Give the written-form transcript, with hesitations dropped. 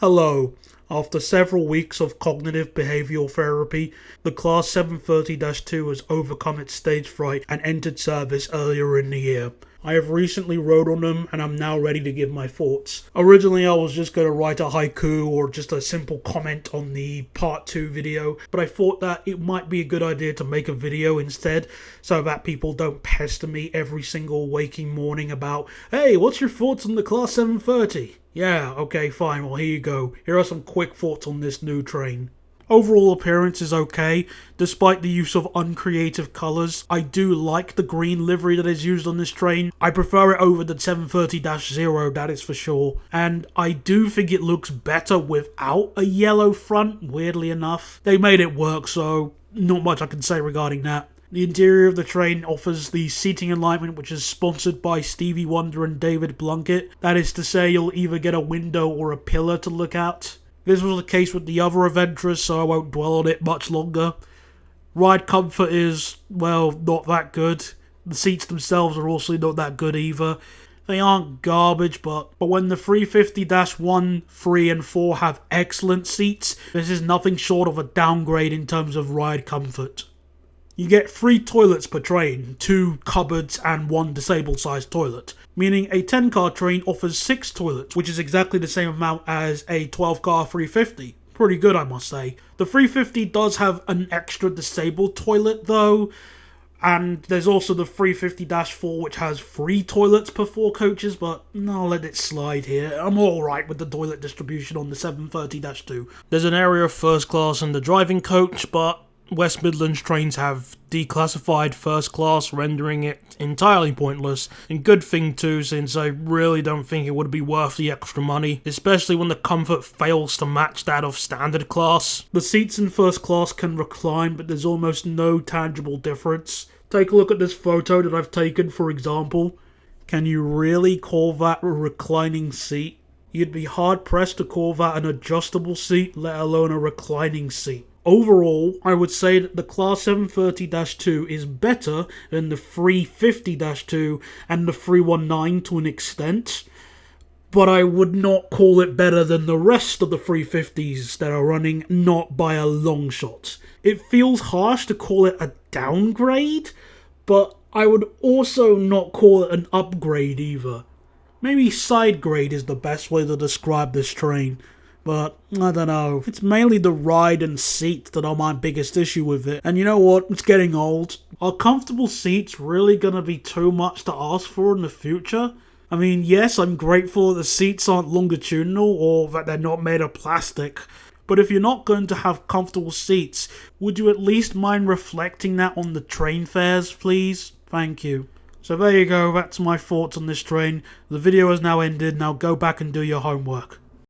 Hello. After several weeks of cognitive behavioral therapy, the Class 730-2 has overcome its stage fright and entered service earlier in the year. I have recently rode on them and I'm now ready to give my thoughts. Originally I was just going to write a haiku or just a simple comment on the part 2 video, but I thought that it might be a good idea to make a video instead so that people don't pester me every single waking morning about, hey, what's your thoughts on the Class 730? Yeah, okay, fine, well here you go. Here are some quick thoughts on this new train. Overall appearance is okay, despite the use of uncreative colours. I do like the green livery that is used on this train. I prefer it over the 730-0, that is for sure. And I do think it looks better without a yellow front, weirdly enough. They made it work, so not much I can say regarding that. The interior of the train offers the seating alignment which is sponsored by Stevie Wonder and David Plunkett. That is to say, you'll either get a window or a pillar to look out. This was the case with the other Aventras, so I won't dwell on it much longer. Ride comfort is, well, not that good. The seats themselves are also not that good either. They aren't garbage, but when the 350-1, 3 and 4 have excellent seats, this is nothing short of a downgrade in terms of ride comfort. You get 3 toilets per train, 2 cupboards and 1 disabled sized toilet, meaning a 10-car train offers 6 toilets, which is exactly the same amount as a 12-car 350. Pretty good, I must say. The 350 does have an extra disabled toilet though, and there's also the 350-4 which has 3 toilets per 4 coaches, but I'll let it slide here. I'm alright with the toilet distribution on the 730-2. There's an area of first class in the driving coach, but West Midlands trains have declassified first class, rendering it entirely pointless. And good thing too, since I really don't think it would be worth the extra money, especially when the comfort fails to match that of standard class. The seats in first class can recline, but there's almost no tangible difference. Take a look at this photo that I've taken, for example. Can you really call that a reclining seat? You'd be hard pressed to call that an adjustable seat, let alone a reclining seat. Overall, I would say that the Class 730-2 is better than the 350-2 and the 319 to an extent, but I would not call it better than the rest of the 350s that are running, not by a long shot. It feels harsh to call it a downgrade, but I would also not call it an upgrade either. Maybe side grade is the best way to describe this train. But, I don't know, it's mainly the ride and seats that are my biggest issue with it. And you know what, it's getting old. Are comfortable seats really gonna be too much to ask for in the future? I mean, yes, I'm grateful that the seats aren't longitudinal or that they're not made of plastic. But if you're not going to have comfortable seats, would you at least mind reflecting that on the train fares, please? Thank you. So there you go, that's my thoughts on this train. The video has now ended, now go back and do your homework.